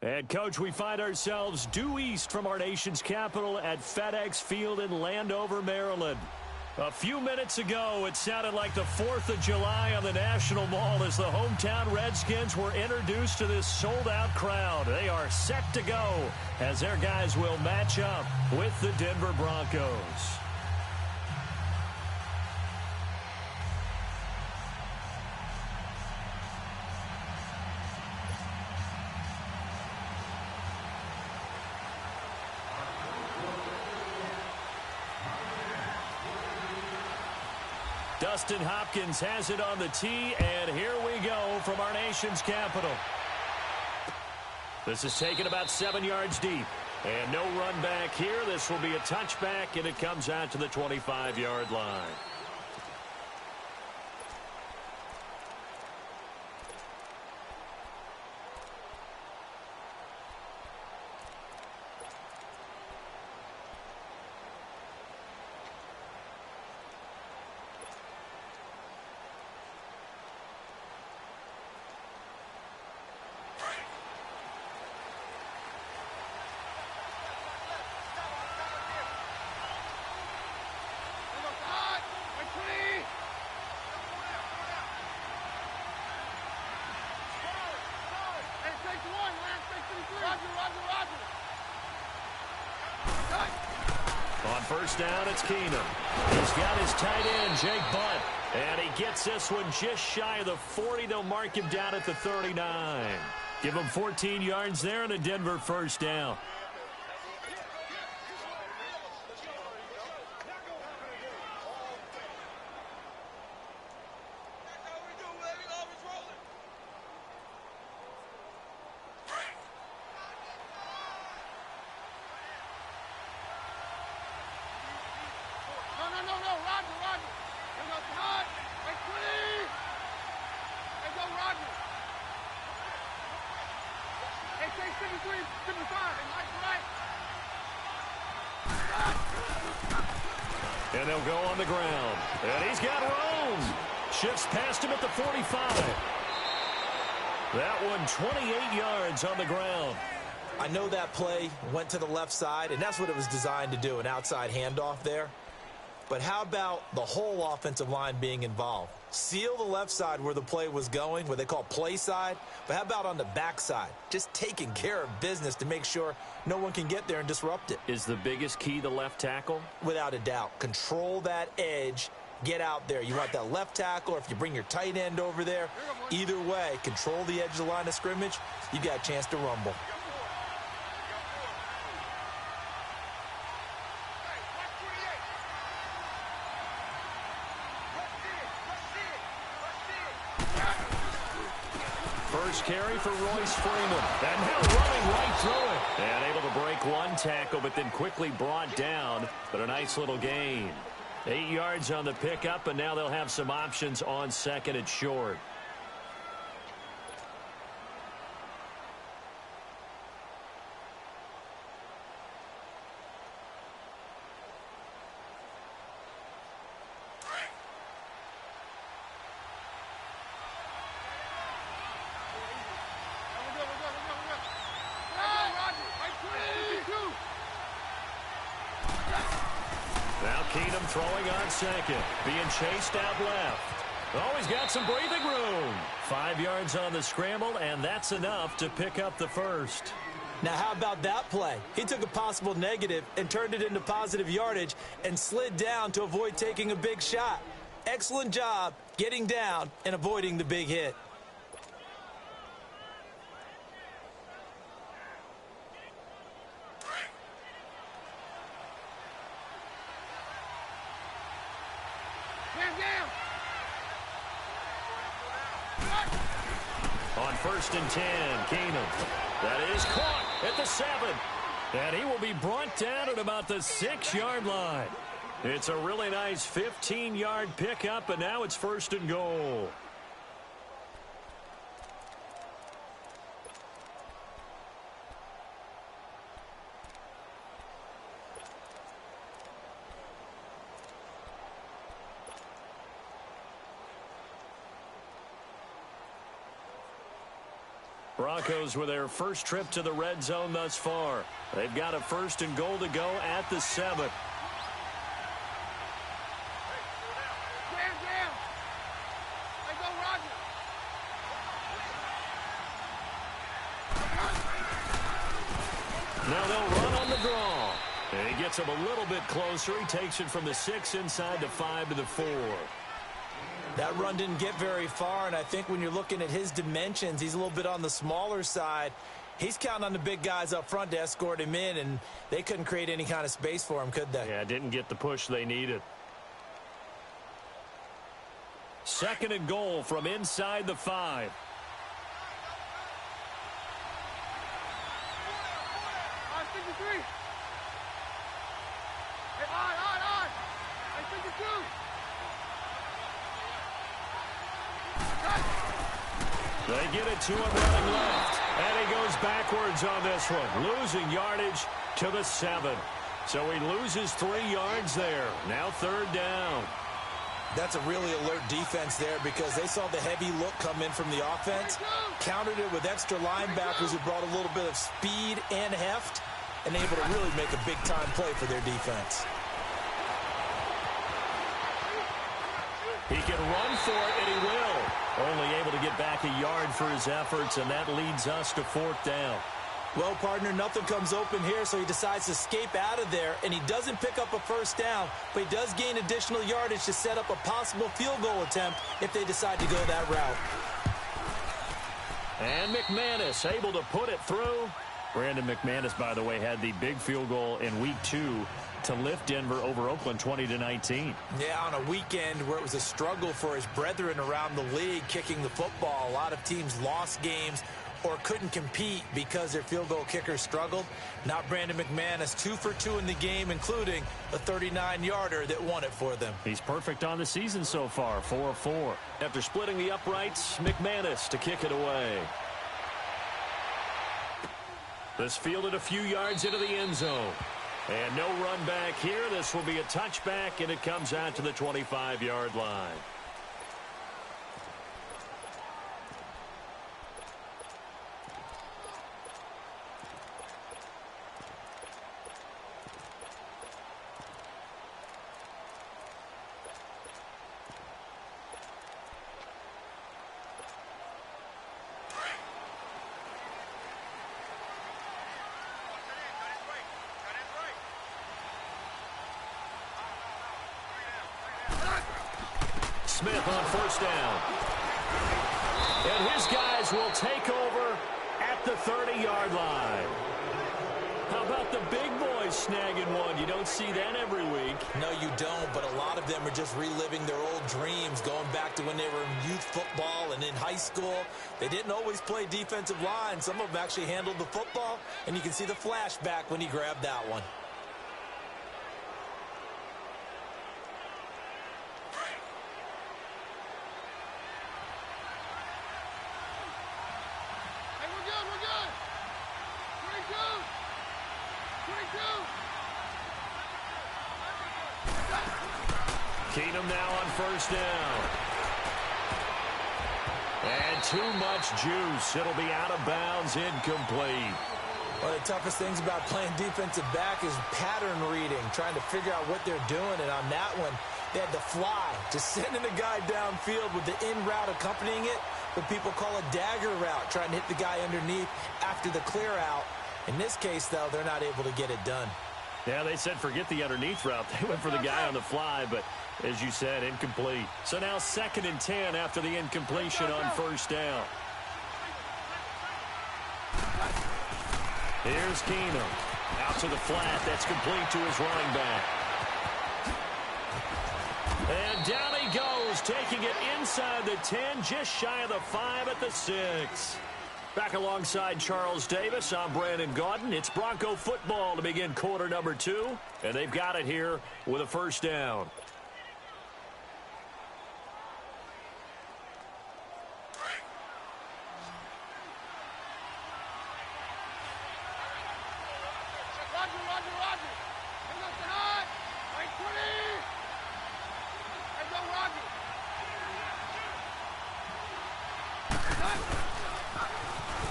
And, Coach, we find ourselves due east from our nation's capital at FedEx Field in Landover, Maryland. A few minutes ago, it sounded like the 4th of July on the National Mall as the hometown Redskins were introduced to this sold-out crowd. They are set to go as their guys will match up with the Denver Broncos. Dustin Hopkins has it on the tee, and here we go from our nation's capital. This is taken about 7 yards deep. And no run back here. This will be a touchback, and it comes out to the 25-yard line. On first down, it's Keenum. He's got his tight end, Jake Butt. And he gets this one just shy of the 40. They'll mark him down at the 39. Give him 14 yards there and a Denver first down. And they'll go on the ground. And he's got room. Shifts past him at the 45. That one 28 yards on the ground. I know that play went to the left side, and that's what it was designed to do, an outside handoff there. But how about the whole offensive line being involved? Seal the left side where the play was going, what they call play side. But how about on the back side? Just taking care of business to make sure no one can get there and disrupt it. Is the biggest key the left tackle? Without a doubt. Control that edge. Get out there. You want that left tackle, or if you bring your tight end over there, either way, control the edge of the line of scrimmage. You got a chance to rumble. First carry for Royce Freeman. And now running right through it. And able to break one tackle, but then quickly brought down. But a nice little gain. 8 yards on the pickup, and now they'll have some options on second and short. Now Keenum throwing on second. Being chased out left. Oh, he's got some breathing room. 5 yards on the scramble, and that's enough to pick up the first. Now, how about that play? He took a possible negative and turned it into positive yardage and slid down to avoid taking a big shot. Excellent job getting down and avoiding the big hit. On first and 10, Keenum. That is caught at the 7. And he will be brought down at about the 6-yard line. It's a really nice 15-yard pickup, and now it's first and goal. Broncos with their first trip to the red zone thus far. They've got a 1st and goal to go at the 7. Now they'll run on the draw. And he gets him a little bit closer. He takes it from the 6 inside the 5 to the 4. That run didn't get very far, and I think when you're looking at his dimensions, he's a little bit on the smaller side. He's counting on the big guys up front to escort him in, and they couldn't create any kind of space for him, could they? Yeah, didn't get the push they needed. 2nd and goal from inside the 5. They get it to him running left. And he goes backwards on this one, losing yardage to the 7. So he loses 3 yards there. Now 3rd down. That's a really alert defense there because they saw the heavy look come in from the offense, countered it with extra linebackers who brought a little bit of speed and heft, and able to really make a big-time play for their defense. He can run for it, and he will. Only able to get back a yard for his efforts, and that leads us to 4th down. Well, partner, nothing comes open here, so he decides to escape out of there, and he doesn't pick up a 1st down, but he does gain additional yardage to set up a possible field goal attempt if they decide to go that route. And McManus able to put it through. Brandon McManus, by the way, had the big field goal in Week 2 to lift Denver over Oakland 20-19. Yeah, on a weekend where it was a struggle for his brethren around the league kicking the football. A lot of teams lost games or couldn't compete because their field goal kickers struggled. Not Brandon McManus, 2 for 2 in the game, including a 39-yarder that won it for them. He's perfect on the season so far, 4 of 4. After splitting the uprights, McManus to kick it away. This fielded a few yards into the end zone. And no run back here. This will be a touchback, and it comes out to the 25-yard line. Smith on 1st down. And his guys will take over at the 30-yard line. How about the big boys snagging one? You don't see that every week. No, you don't, but a lot of them are just reliving their old dreams, going back to when they were in youth football and in high school. They didn't always play defensive line. Some of them actually handled the football, and you can see the flashback when he grabbed that one. Keenum now on 1st down. And too much juice. It'll be out of bounds, incomplete. One of the toughest things about playing defensive back is pattern reading, trying to figure out what they're doing. And on that one, they had to fly, just sending a guy downfield with the in route accompanying it, what people call a dagger route, trying to hit the guy underneath after the clear out. In this case, though, they're not able to get it done. Yeah, they said forget the underneath route. They went for the guy on the fly, but as you said, incomplete. So now 2nd and 10 after the incompletion on 1st down. Here's Keenum. Out to the flat. That's complete to his running back. And down he goes, taking it inside the 10, just shy of the 5 at the 6. Back alongside Charles Davis, I'm Brandon Gaudin. It's Bronco football to begin quarter number 2, and they've got it here with a 1st down.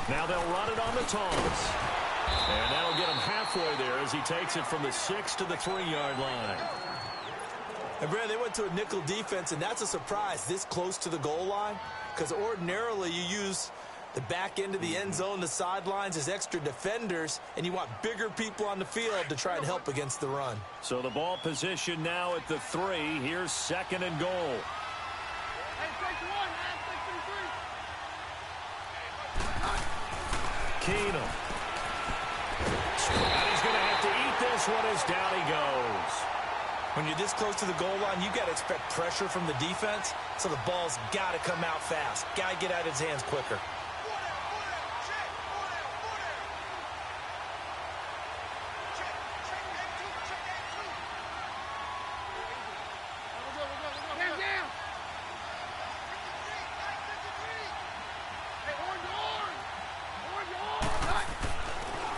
Now they'll run it on the toss. And that'll get him halfway there as he takes it from the 6 to the 3-yard line. And, Brad, they went to a nickel defense, and that's a surprise this close to the goal line, because ordinarily you use the back end of the end zone, the sidelines as extra defenders, and you want bigger people on the field to try and help against the run. So the ball position now at the 3. Here's 2nd and goal. Keenum. And he's going to have to eat this one as down he goes. When you're this close to the goal line, you got to expect pressure from the defense, so the ball's got to come out fast. Got to get out of his hands quicker.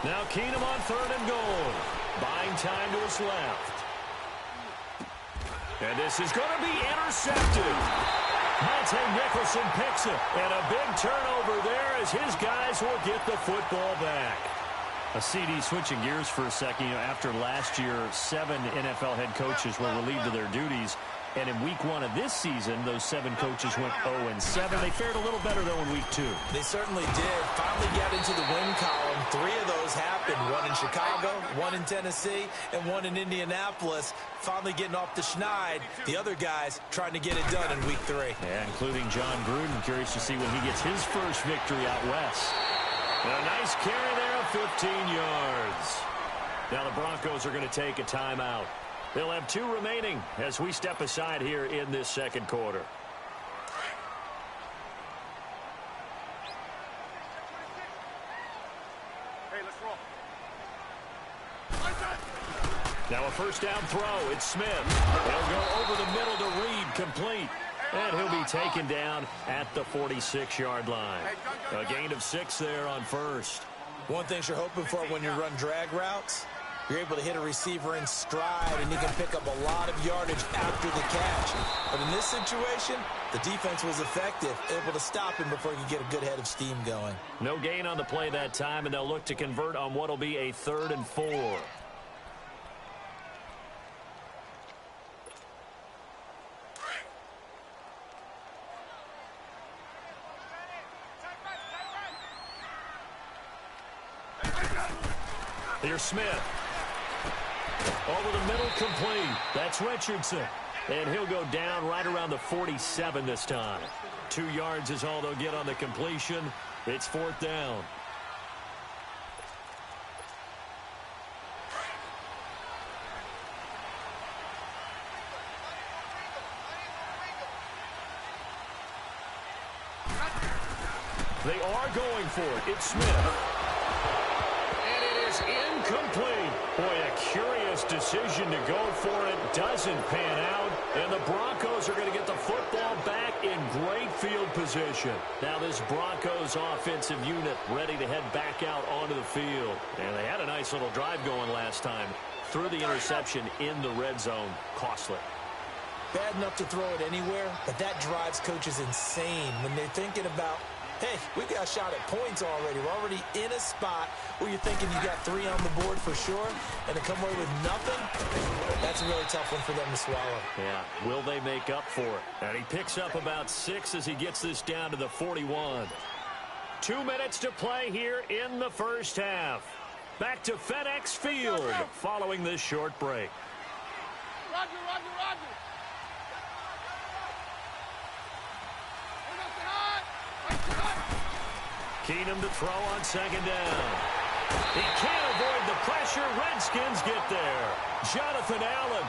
Now Keenum on 3rd and goal. Buying time to his left. And this is going to be intercepted. Monte Nicholson picks it. And a big turnover there as his guys will get the football back. A CD switching gears for a second. After last year, 7 NFL head coaches were relieved of their duties. And in week 1 of this season, those 7 coaches went 0-7. They fared a little better, though, in week 2. They certainly did. Finally got into the win column. 3 of those happened. 1 in Chicago, 1 in Tennessee, and 1 in Indianapolis. Finally getting off the schneid. The other guys trying to get it done in week 3. Yeah, including John Gruden. Curious to see when he gets his first victory out west. And a nice carry there of 15 yards. Now the Broncos are going to take a timeout. They'll have 2 remaining as we step aside here in this 2nd quarter. Hey, let's roll. Now a first down throw. It's Smith. He'll go over the middle to Reed, complete. And he'll be taken down at the 46-yard line. A gain of 6 there on first. One thing you're hoping for when you run drag routes, you're able to hit a receiver in stride, and you can pick up a lot of yardage after the catch. But in this situation, the defense was effective, able to stop him before he could get a good head of steam going. No gain on the play that time, and they'll look to convert on what will be a 3rd and 4. Here's Smith. Over the middle, complete. That's Richardson. And he'll go down right around the 47 this time. 2 yards is all they'll get on the completion. It's 4th down. They are going for it. It's Smith. Incomplete. Boy, a curious decision to go for it. Doesn't pan out. And the Broncos are going to get the football back in great field position. Now this Broncos offensive unit ready to head back out onto the field. And they had a nice little drive going last time. Threw the interception in the red zone. Costly. Bad enough to throw it anywhere, but that drives coaches insane when they're thinking about, hey, we got a shot at points already. We're already in a spot where you're thinking you got 3 on the board for sure, and to come away with nothing, that's a really tough one for them to swallow. Yeah, will they make up for it? And he picks up about 6 as he gets this down to the 41. 2 minutes to play here in the first half. Back to FedEx Field following this short break. Roger, Roger, Roger. Keenum to throw on 2nd down. He can't avoid the pressure. Redskins get there. Jonathan Allen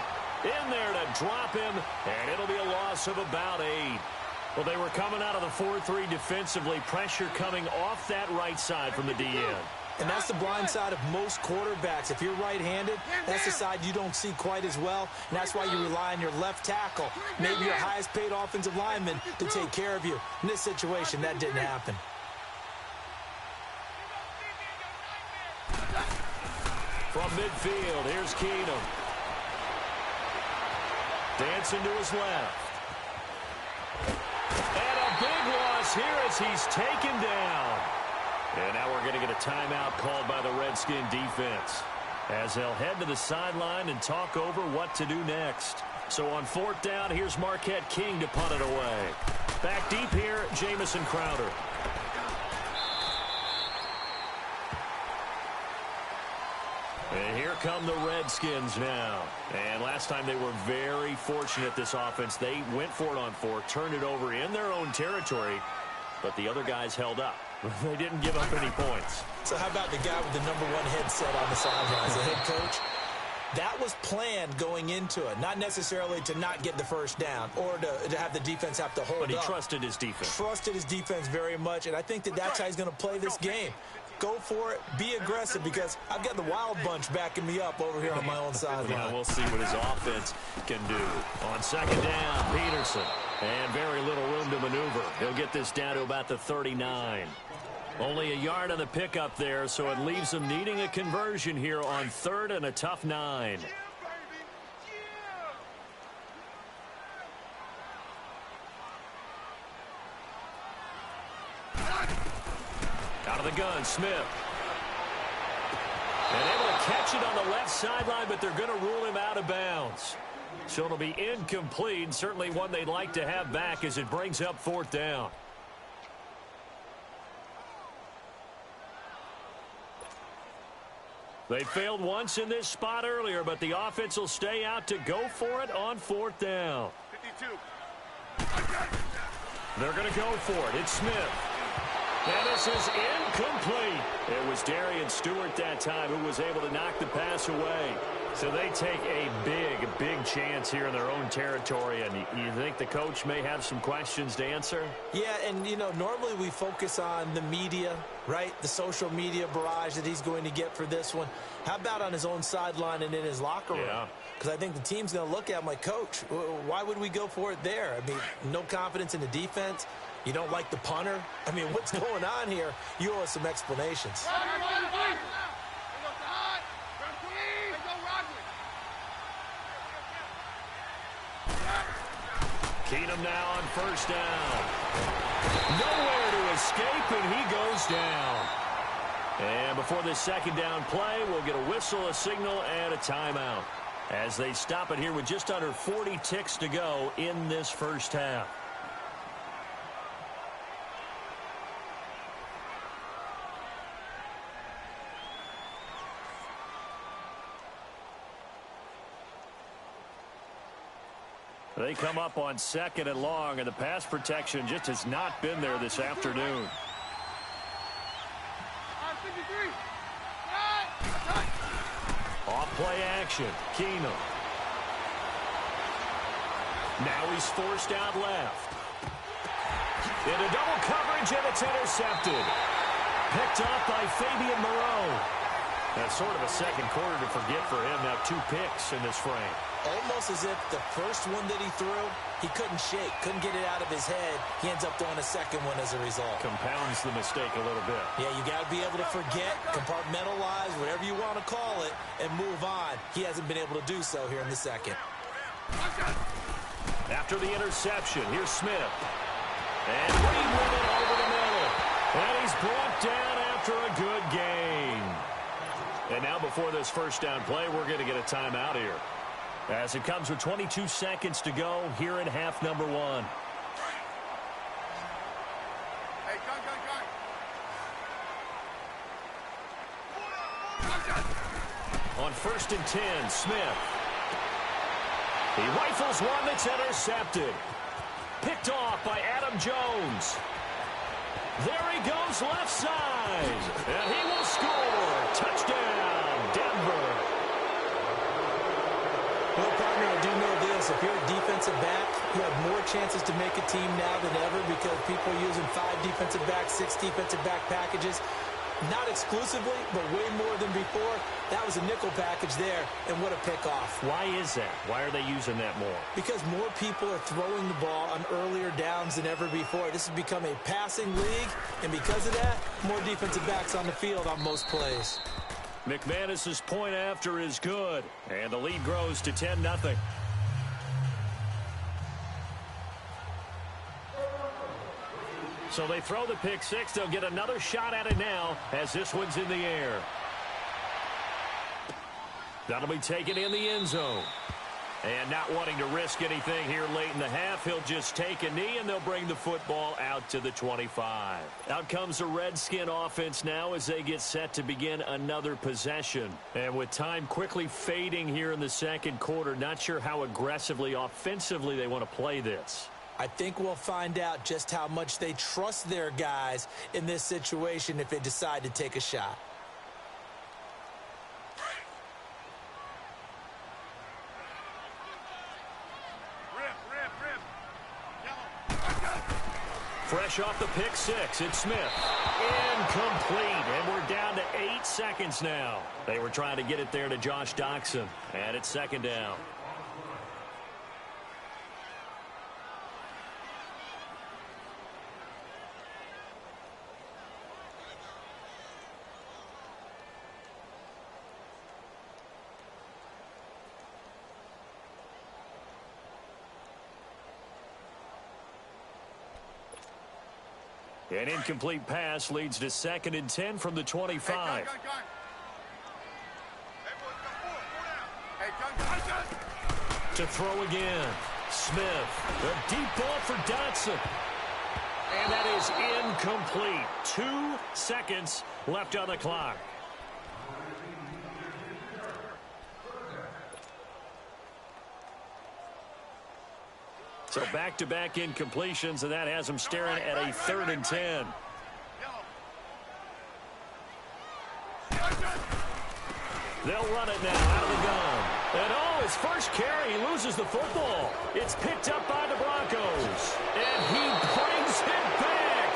in there to drop him, and it'll be a loss of about 8. Well, they were coming out of the 4-3 defensively. Pressure coming off that right side from the DN. And that's the blind side of most quarterbacks. If you're right-handed, that's the side you don't see quite as well, and that's why you rely on your left tackle, maybe your highest-paid offensive lineman, to take care of you. In this situation, that didn't happen. From midfield, here's Keenum. Dancing to his left. And a big loss here as he's taken down. And now we're going to get a timeout called by the Redskin defense, as they'll head to the sideline and talk over what to do next. So on 4th down, here's Marquette King to punt it away. Back deep here, Jamison Crowder. And here come the Redskins now. And last time they were very fortunate, this offense. They went for it on 4, turned it over in their own territory, but the other guys held up. They didn't give up any points. So how about the guy with the #1 headset on the sidelines, the head coach? That was planned going into it, not necessarily to not get the first down or to have the defense have to hold up. But he trusted his defense. Trusted his defense very much, and I think that's how he's going to play this game. Go for it. Be aggressive, because I've got the wild bunch backing me up over here on my own sideline. Yeah, we'll see what his offense can do. On 2nd down, Peterson. And very little room to maneuver. He'll get this down to about the 39. Only a yard on the pickup there, so it leaves them needing a conversion here on 3rd and a tough 9. Out of the gun, Smith. And able to catch it on the left sideline, but they're going to rule him out of bounds. So it'll be incomplete, certainly one they'd like to have back as it brings up 4th down. They failed once in this spot earlier, but the offense will stay out to go for it on 4th down. 52. They're going to go for it. It's Smith. And this is incomplete. It was Darian Stewart that time who was able to knock the pass away. So they take a big chance here in their own territory. And you think the coach may have some questions to answer? Yeah, and, normally we focus on the media, right? The social media barrage that he's going to get for this one. How about on his own sideline and in his locker room? Yeah. Because I think the team's going to look at him like, Coach, why would we go for it there? I mean, no confidence in the defense. You don't like the punter? I mean, what's going on here? You owe us some explanations. Keenum now on 1st down. Nowhere to escape, and he goes down. And before this 2nd down play, we'll get a whistle, a signal, and a timeout, as they stop it here with just under 40 ticks to go in this first half. They come up on 2nd and long, and the pass protection just has not been there this afternoon. Off play action, Keenum. Now he's forced out left. Into double coverage, and it's intercepted. Picked off by Fabian Moreau. That's sort of a second quarter to forget for him. Now 2 picks in this frame. Almost as if the first one that he threw, he couldn't shake, couldn't get it out of his head. He ends up throwing a second one as a result. Compounds the mistake a little bit. Yeah, you got to be able to forget, compartmentalize, whatever you want to call it, and move on. He hasn't been able to do so here in the second. After the interception, here's Smith. And Reed with it over the middle. And he's brought down after a good gain. And now before this first down play, we're going to get a timeout here, as it comes with 22 seconds to go here in half number 1. Hey, gun. On 1st and 10, Smith. He rifles one that's intercepted. Picked off by Adam Jones. There he goes left side. And he will score. Touchdown, Denver. Well, partner, I do know this. If you're a defensive back, you have more chances to make a team now than ever, because people are using 5 defensive backs, 6 defensive back packages. Not exclusively, but way more than before. That was a nickel package there, and what a pickoff. Why is that? Why are they using that more? Because more people are throwing the ball on earlier downs than ever before. This has become a passing league, and because of that, more defensive backs on the field on most plays. McManus's point after is good, and the lead grows to 10-0. So they throw the pick six. They'll get another shot at it now as this one's in the air. That'll be taken in the end zone. And not wanting to risk anything here late in the half, he'll just take a knee, and they'll bring the football out to the 25. Out comes the Redskin offense now as they get set to begin another possession. And with time quickly fading here in the second quarter, not sure how aggressively, offensively they want to play this. I think we'll find out just how much they trust their guys in this situation if they decide to take a shot. Fresh off the pick six, it's Smith. Incomplete, and we're down to 8 seconds now. They were trying to get it there to Josh Doxson, and it's second down. An incomplete pass leads to 2nd and 10 from the 25. To throw again. Smith. A deep ball for Dotson. And that is incomplete. 2 seconds left on the clock. So back-to-back incompletions, and that has them staring at a 3rd and 10. They'll run it now out of the gun. And his first carry, he loses the football. It's picked up by the Broncos. And he brings it back.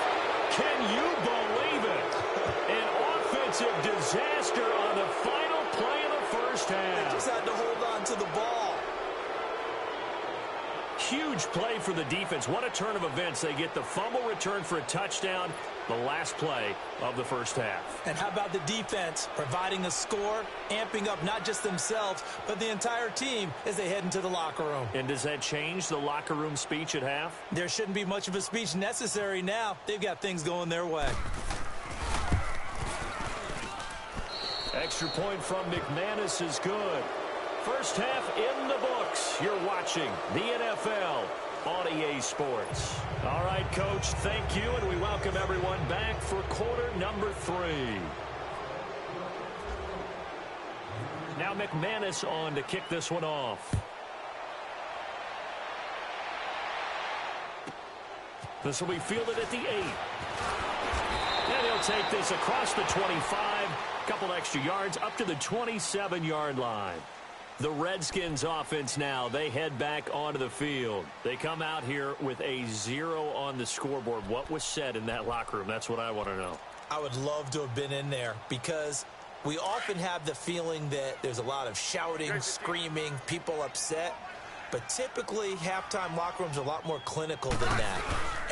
Can you believe it? An offensive disaster on the final play of the first half. They just had to hold on to the ball. Huge play for the defense. What a turn of events. They get the fumble return for a touchdown, the last play of the first half. And how about the defense providing a score, amping up not just themselves, but the entire team as they head into the locker room. And does that change the locker room speech at half? There shouldn't be much of a speech necessary now. They've got things going their way. Extra point from McManus is good. First half in the books. You're watching the NFL on EA Sports. All right, Coach, thank you, and we welcome everyone back for quarter number 3. Now McManus on to kick this one off. This will be fielded at the 8. And he'll take this across the 25, couple extra yards up to the 27-yard line. The Redskins offense now, they head back onto the field. They come out here with a 0 on the scoreboard. What was said in that locker room? That's what I want to know. I would love to have been in there because we often have the feeling that there's a lot of shouting, screaming, people upset. But typically, halftime locker rooms are a lot more clinical than that.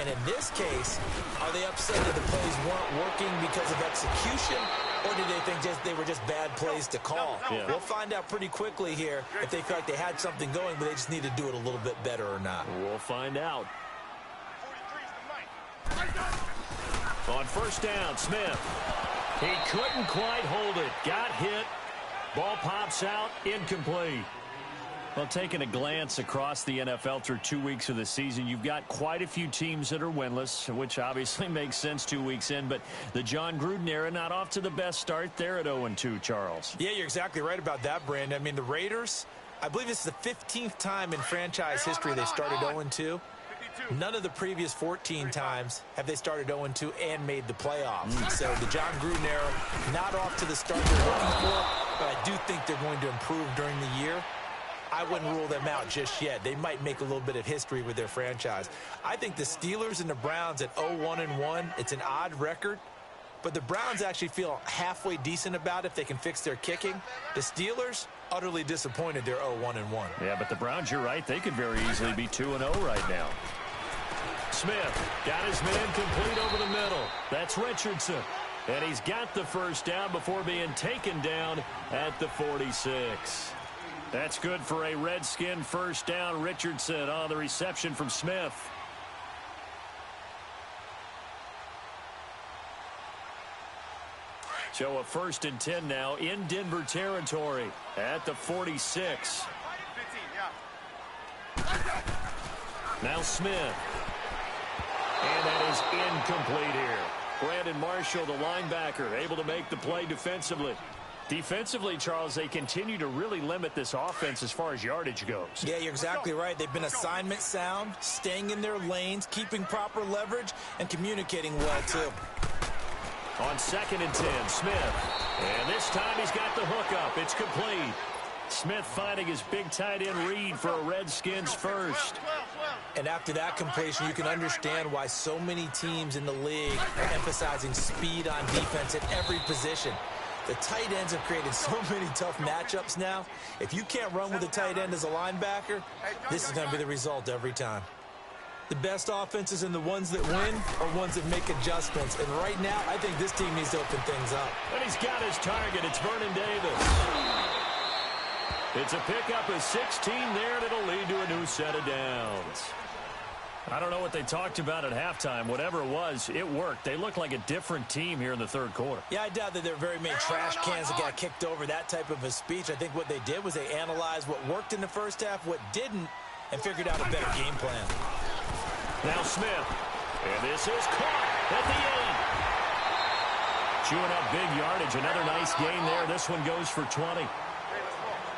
And in this case, are they upset that the plays weren't working because of execution? Or do they think they were just bad plays to call? Yeah. We'll find out pretty quickly here if they feel like they had something going, but they just need to do it a little bit better or not. We'll find out. On first down, Smith. He couldn't quite hold it. Got hit. Ball pops out. Incomplete. Well, taking a glance across the NFL through 2 weeks of the season, you've got quite a few teams that are winless, which obviously makes sense 2 weeks in. But the John Gruden era not off to the best start. They're at 0-2, Charles. Yeah, you're exactly right about that, Brandon. I mean, the Raiders, I believe this is the 15th time in franchise history they started 0-2. None of the previous 14 times have they started 0-2 and made the playoffs. So the John Gruden era, not off to the start they're looking for, but I do think they're going to improve during the year. I wouldn't rule them out just yet. They might make a little bit of history with their franchise. I think the Steelers and the Browns at 0-1-1, it's an odd record, but the Browns actually feel halfway decent about it if they can fix their kicking. The Steelers, utterly disappointed they're 0-1-1. Yeah, but the Browns, you're right, they could very easily be 2-0 right now. Smith got his man complete over the middle. That's Richardson. And he's got the first down before being taken down at the 46. That's good for a Redskin first down. Richardson on the reception from Smith. So a 1st and 10 now in Denver territory at the 46. 15, yeah. Now Smith. And that is incomplete here. Brandon Marshall, the linebacker, able to make the play defensively. Defensively, Charles, they continue to really limit this offense as far as yardage goes. Yeah, you're exactly right. They've been assignment sound, staying in their lanes, keeping proper leverage, and communicating well, too. On 2nd and 10, Smith. And this time he's got the hook up. It's complete. Smith finding his big tight end read for a Redskins first. And after that completion, you can understand why so many teams in the league are emphasizing speed on defense at every position. The tight ends have created so many tough matchups now. If you can't run with a tight end as a linebacker, this is going to be the result every time. The best offenses and the ones that win are ones that make adjustments. And right now, I think this team needs to open things up. And he's got his target. It's Vernon Davis. It's a pickup of 16 there, and it'll lead to a new set of downs. I don't know what they talked about at halftime. Whatever it was, it worked. They looked like a different team here in the 3rd quarter. Yeah, I doubt that there were very many trash cans that got kicked over, that type of a speech. I think what they did was they analyzed what worked in the first half, what didn't, and figured out a better game plan. Now Smith. And this is caught at the 8. Chewing up big yardage. Another nice gain there. This one goes for 20.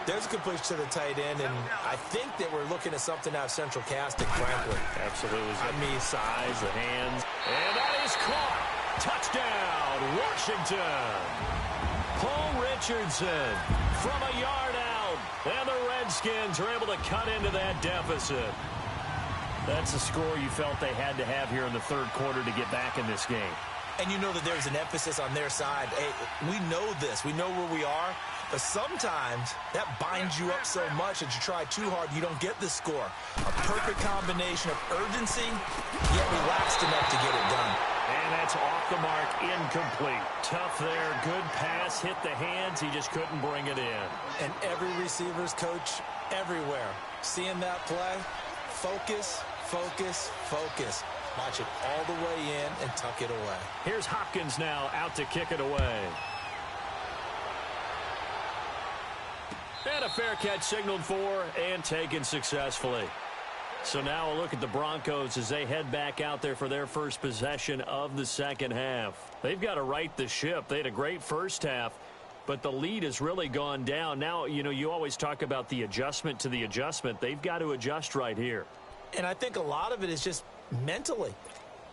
There's a completion to the tight end, and I think that we're looking at something out of central casting, frankly. Absolutely. I mean, size, the hands. And that is caught. Touchdown, Washington. Paul Richardson from a yard out. And the Redskins are able to cut into that deficit. That's the score you felt they had to have here in the 3rd quarter to get back in this game. And you know that there's an emphasis on their side. Hey, we know this. We know where we are. But sometimes that binds you up so much that you try too hard, you don't get the score. A perfect combination of urgency, yet relaxed enough to get it done. And that's off the mark, incomplete. Tough there, good pass, hit the hands, he just couldn't bring it in. And every receiver's coach everywhere, seeing that play, focus, focus, focus. Watch it all the way in and tuck it away. Here's Hopkins now out to kick it away. And a fair catch signaled for and taken successfully. So now a look at the Broncos as they head back out there for their first possession of the 2nd half. They've got to right the ship. They had a great first half, but the lead has really gone down. Now, you know, you always talk about the adjustment to the adjustment. They've got to adjust right here. And I think a lot of it is just mentally.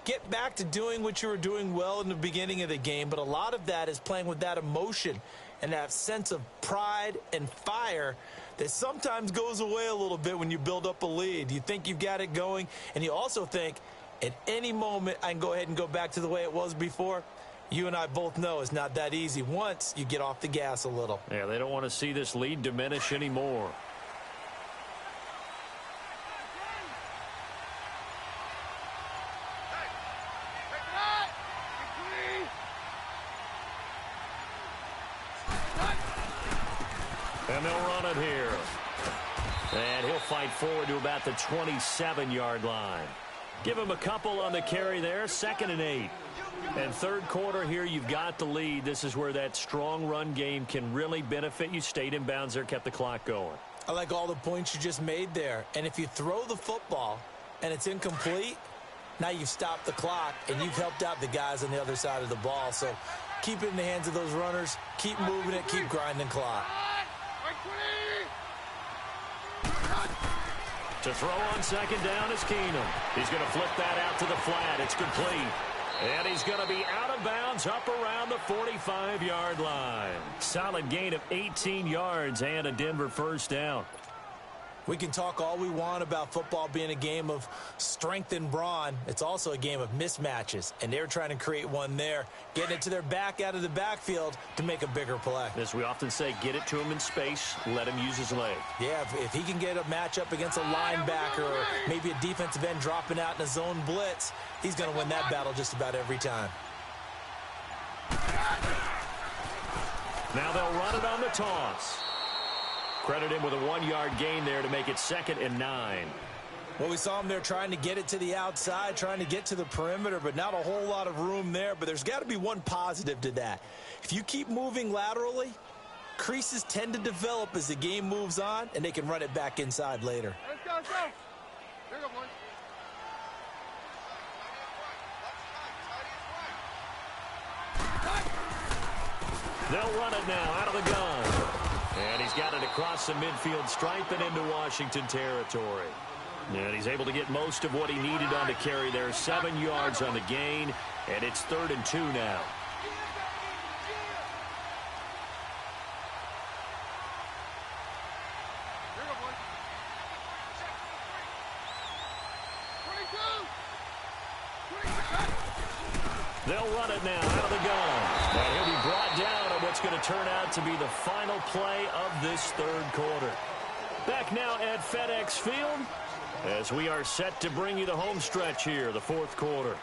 Get back to doing what you were doing well in the beginning of the game, but a lot of that is playing with that emotion and that sense of pride and fire that sometimes goes away a little bit when you build up a lead. You think you've got it going, and you also think at any moment I can go ahead and go back to the way it was before. You and I both know it's not that easy once you get off the gas a little. Yeah, they don't want to see this lead diminish anymore. And they'll run it here. And he'll fight forward to about the 27-yard line. Give him a couple on the carry there. 2nd and 8. And 3rd quarter here, you've got the lead. This is where that strong run game can really benefit you. Stayed in bounds there, kept the clock going. I like all the points you just made there. And if you throw the football and it's incomplete, now you've stopped the clock and you've helped out the guys on the other side of the ball. So keep it in the hands of those runners. Keep moving it. Keep grinding clock. To throw on 2nd down is Keenum. He's going to flip that out to the flat. It's complete. And he's going to be out of bounds up around the 45-yard line. Solid gain of 18 yards and a Denver first down. We can talk all we want about football being a game of strength and brawn. It's also a game of mismatches, and they're trying to create one there, getting it to their back out of the backfield to make a bigger play. As we often say, get it to him in space, let him use his leg. Yeah, if he can get a matchup against a linebacker or maybe a defensive end dropping out in a zone blitz, he's going to win that battle just about every time. Now they'll run it on the toss. Credit him with a 1-yard gain there to make it 2nd and 9. Well, we saw him there trying to get it to the outside, trying to get to the perimeter, but not a whole lot of room there. But there's got to be one positive to that. If you keep moving laterally, creases tend to develop as the game moves on, and they can run it back inside later. Let's go, let's go. There you go, boys. They'll run it now out of the gun. And he's got it across the midfield stripe and into Washington territory. And he's able to get most of what he needed on the carry there. 7 yards on the gain, and it's 3rd and 2 now. They'll run it now out of the gun. And he'll be brought down on what's going to turn out to be the final play of this 3rd quarter. Back now at FedEx Field as we are set to bring you the home stretch here, the 4th quarter.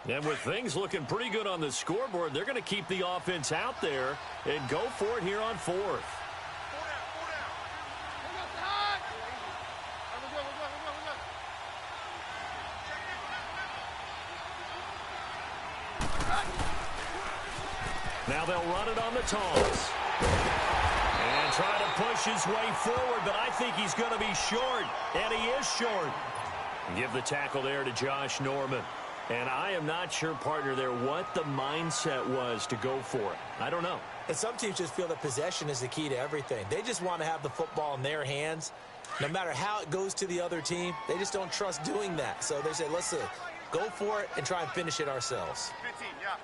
And with things looking pretty good on the scoreboard, they're going to keep the offense out there and go for it here on 4th. Now they'll run it on the toss. And try to push his way forward, but I think he's going to be short. And he is short. Give the tackle there to Josh Norman. And I am not sure, partner, there what the mindset was to go for it. I don't know. And some teams just feel that possession is the key to everything. They just want to have the football in their hands. No matter how it goes to the other team, they just don't trust doing that. So they say, let's go for it and try and finish it ourselves. 15, yeah.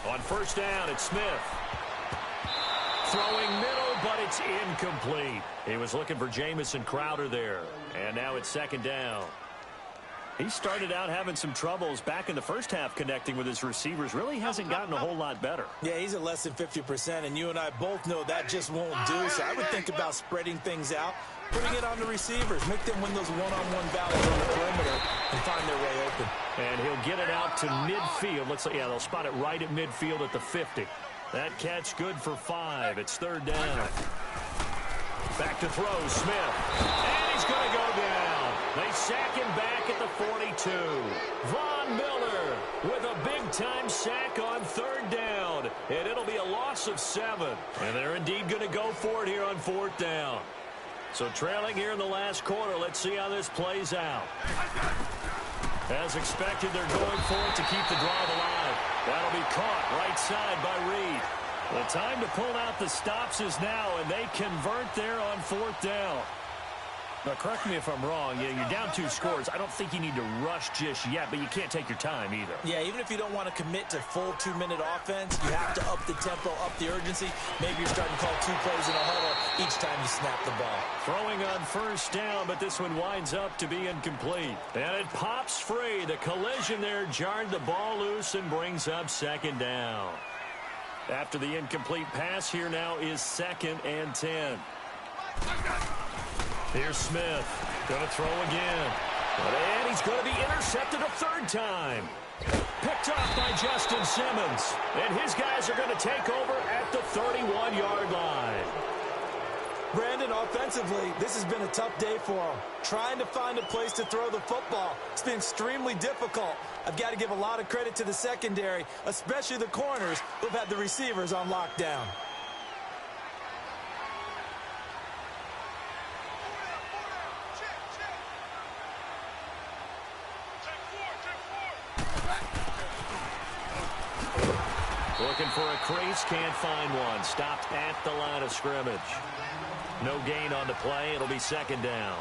On 1st down, it's Smith. Throwing middle, but it's incomplete. He was looking for Jamison Crowder there. And now it's 2nd down. He started out having some troubles back in the first half connecting with his receivers. Really hasn't gotten a whole lot better. Yeah, he's at less than 50%, and you and I both know that just won't do. So I would think about spreading things out, putting it on the receivers, make them win those one-on-one battles on the perimeter and find their way open. And he'll get it out to midfield. Looks like, yeah, they'll spot it right at midfield at the 50. That catch good for 5. It's 3rd down. Back to throw, Smith. And he's going to go down. They sack him back at the 42. Von Miller with a big-time sack on 3rd down. And it'll be a loss of 7. And they're indeed going to go for it here on 4th down. So trailing here in the last quarter, let's see how this plays out. As expected, they're going for it to keep the drive alive. That'll be caught right side by Reed. The time to pull out the stops is now, and they convert there on 4th down. Now, correct me if I'm wrong. You're down 2 scores. I don't think you need to rush just yet, but you can't take your time either. Yeah, even if you don't want to commit to full 2-minute offense, you have to up the tempo, up the urgency. Maybe you're starting to call 2 plays in a huddle each time you snap the ball. Throwing on 1st down, but this one winds up to be incomplete. And it pops free. The collision there jarred the ball loose and brings up 2nd down. After the incomplete pass, here now is 2nd and 10. Here's Smith. Going to throw again. And he's going to be intercepted a 3rd time. Picked off by Justin Simmons. And his guys are going to take over at the 31-yard line. Brandon, offensively, this has been a tough day for him. Trying to find a place to throw the football. It's been extremely difficult. I've got to give a lot of credit to the secondary, especially the corners who've had the receivers on lockdown. Looking for a crease, can't find one. Stopped at the line of scrimmage. No gain on the play. It'll be 2nd down.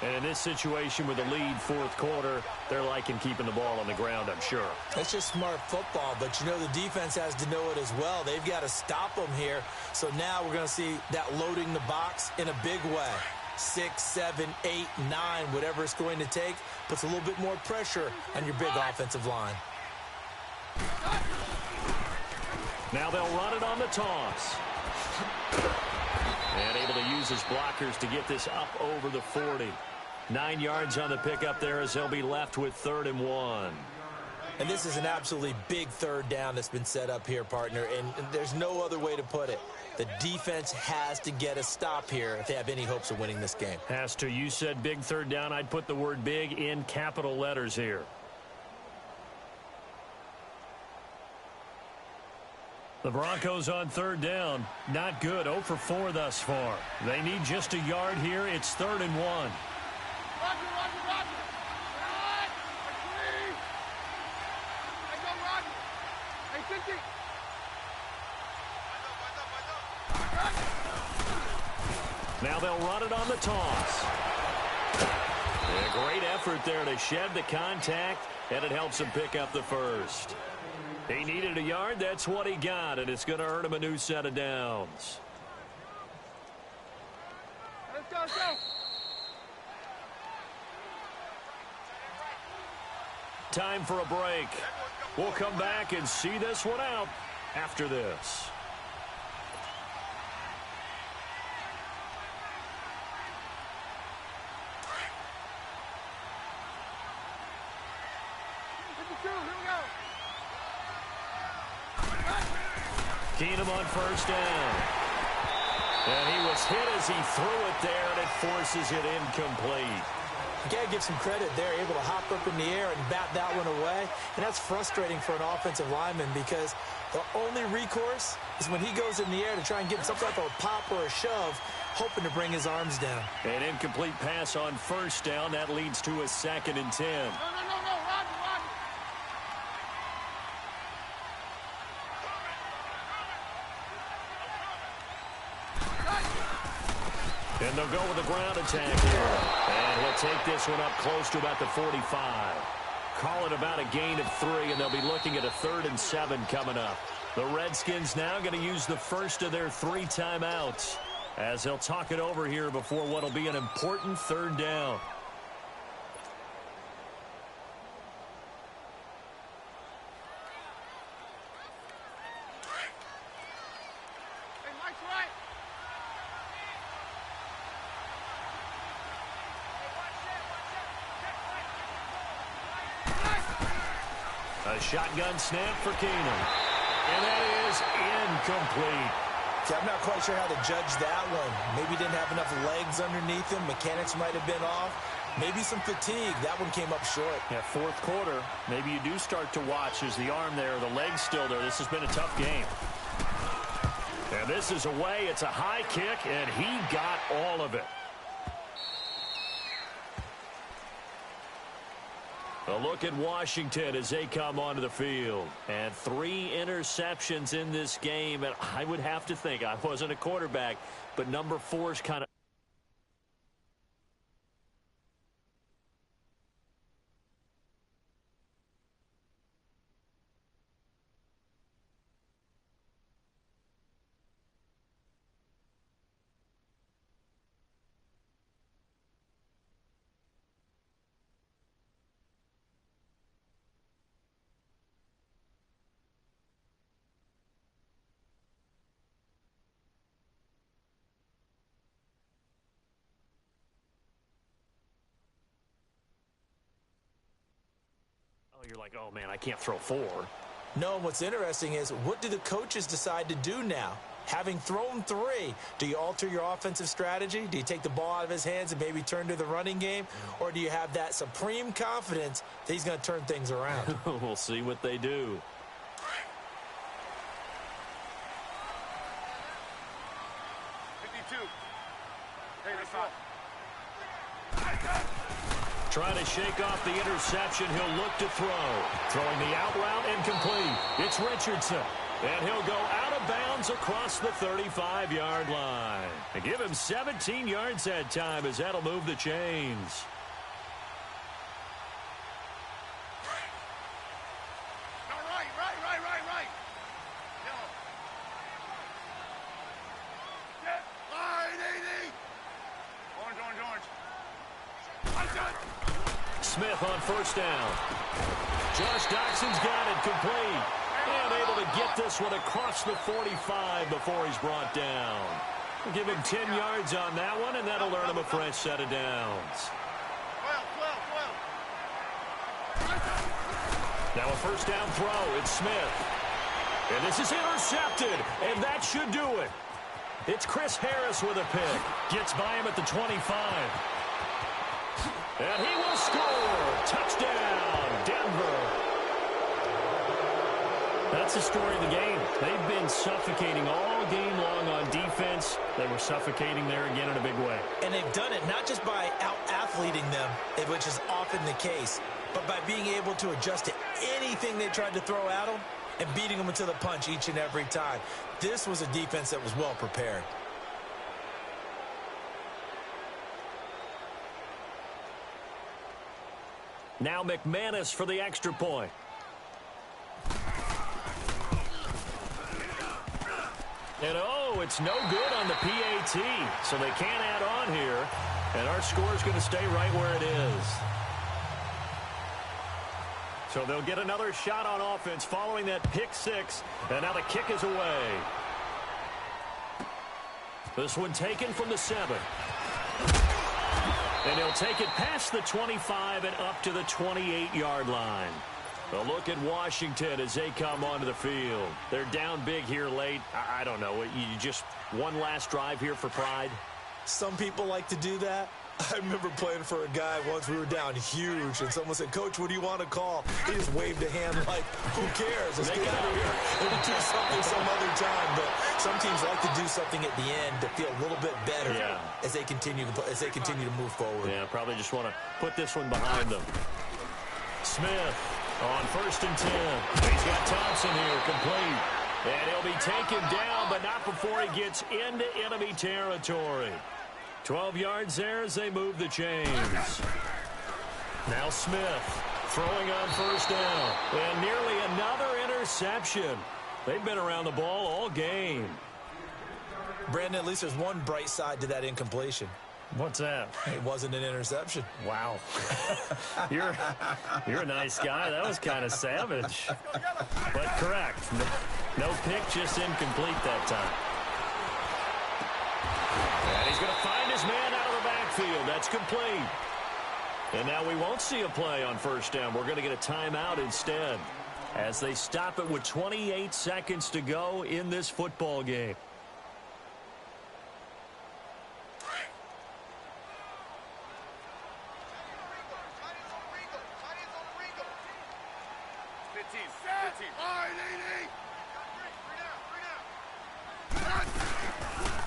And in this situation with the lead 4th quarter, they're liking keeping the ball on the ground, I'm sure. That's just smart football, but you know the defense has to know it as well. They've got to stop them here. So now we're going to see that loading the box in a big way. 6, 7, 8, 9, whatever it's going to take, puts a little bit more pressure on your big offensive line. Now they'll run it on the toss. And able to use his blockers to get this up over the 40. 9 yards on the pickup there as they'll be left with 3rd and 1. And this is an absolutely big 3rd down that's been set up here, partner, and there's no other way to put it. The defense has to get a stop here if they have any hopes of winning this game. Has to. You said big 3rd down. I'd put the word big in capital letters here. The Broncos on 3rd down. Not good. 0 for 4 thus far. They need just a yard here. It's 3rd and 1. Roger, Roger, Roger. Right. Agree. Hey, go, Roger. Hey, Cincy. Now they'll run it on the toss. A great effort there to shed the contact, and it helps him pick up the 1st. He needed a yard. That's what he got, and it's going to earn him a new set of downs. Let's go, let's go. Time for a break. We'll come back and see this one out after this. Keenum on 1st down. And he was hit as he threw it there, and it forces it incomplete. You got to give some credit there, able to hop up in the air and bat that one away. And that's frustrating for an offensive lineman because the only recourse is when he goes in the air to try and get some type of a pop or a shove, hoping to bring his arms down. An incomplete pass on 1st down. That leads to a 2nd and 10. No, Roger, Roger. And they'll go with a ground attack here. And he'll take this one up close to about the 45. Call it about a gain of 3, and they'll be looking at a 3rd and 7 coming up. The Redskins now going to use the first of their 3 timeouts as they'll talk it over here before what will be an important 3rd down. Hey, Mike's right. A shotgun snap for Keenum. And that is incomplete. See, I'm not quite sure how to judge that one. Maybe didn't have enough legs underneath him. Mechanics might have been off. Maybe some fatigue. That one came up short. Yeah, 4th quarter. Maybe you do start to watch. Is the arm there, the leg's still there. This has been a tough game. And this is away. It's a high kick, and he got all of it. A look at Washington as they come onto the field. And 3 interceptions in this game. And I would have to think, I wasn't a quarterback, but number 4 is kind of... You're like, oh, man, I can't throw 4. No, what's interesting is what do the coaches decide to do now? Having thrown 3, do you alter your offensive strategy? Do you take the ball out of his hands and maybe turn to the running game? Or do you have that supreme confidence that he's going to turn things around? We'll see what they do. Trying to shake off the interception. He'll look to throw. Throwing the out route incomplete. It's Richardson. And he'll go out of bounds across the 35-yard line. And give him 17 yards that time as that'll move the chains. Right. Get line, 80. Orange. Smith on 1st down. Josh Doxson's got it complete. And able to get this one across the 45 before he's brought down. We'll give him 10 yards on that one, and that'll earn him a fresh set of downs. Now a first down throw. It's Smith. And this is intercepted, and that should do it. It's Chris Harris with a pick. Gets by him at the 25. And he will score. Touchdown, Denver. That's the story of the game. They've been suffocating all game long on defense. They were suffocating there again in a big way. And they've done it not just by out-athleting them, which is often the case, but by being able to adjust to anything they tried to throw at them and beating them to the punch each and every time. This was a defense that was well prepared. Now McManus for the extra point. And oh, it's no good on the PAT, so they can't add on here, and our score is going to stay right where it is. So they'll get another shot on offense following that pick six, and now the kick is away. This one taken from the 7. And he'll take it past the 25 and up to the 28-yard line. A look at Washington as they come onto the field. They're down big here late. I don't know. You just one last drive here for pride? Some people like to do that. I remember playing for a guy once. We were down huge, and someone said, "Coach, what do you want to call?" He just waved a hand like, "Who cares? Let's get out of here and do something some other time." But some teams like to do something at the end to feel a little bit better as they continue to move forward. Yeah, probably just want to put this one behind them. Smith on 1st and 10. He's got Thompson here, complete. And he'll be taken down, but not before he gets into enemy territory. 12 yards there as they move the chains. Now Smith throwing on 1st down. And nearly another interception. They've been around the ball all game. Brandon, at least there's one bright side to that incompletion. What's that? It wasn't an interception. Wow. You're a nice guy. That was kind of savage. But correct. No pick, just incomplete that time. And he's going to find his man out of the backfield. That's complete. And now we won't see a play on 1st down. We're going to get a timeout instead as they stop it with 28 seconds to go in this football game.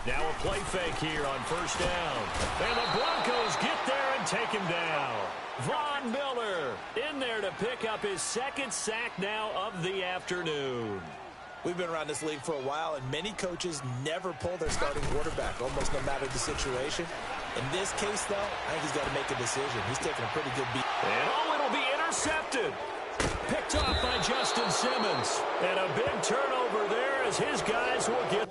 Now a play fake here on 1st down. And the Broncos get there and take him down. Von Miller in there to pick up his 2nd sack now of the afternoon. We've been around this league for a while, and many coaches never pull their starting quarterback, almost no matter the situation. In this case, though, I think he's got to make a decision. He's taking a pretty good beat. And oh, it'll be intercepted. Picked off by Justin Simmons. And a big turnover there as his guys will get...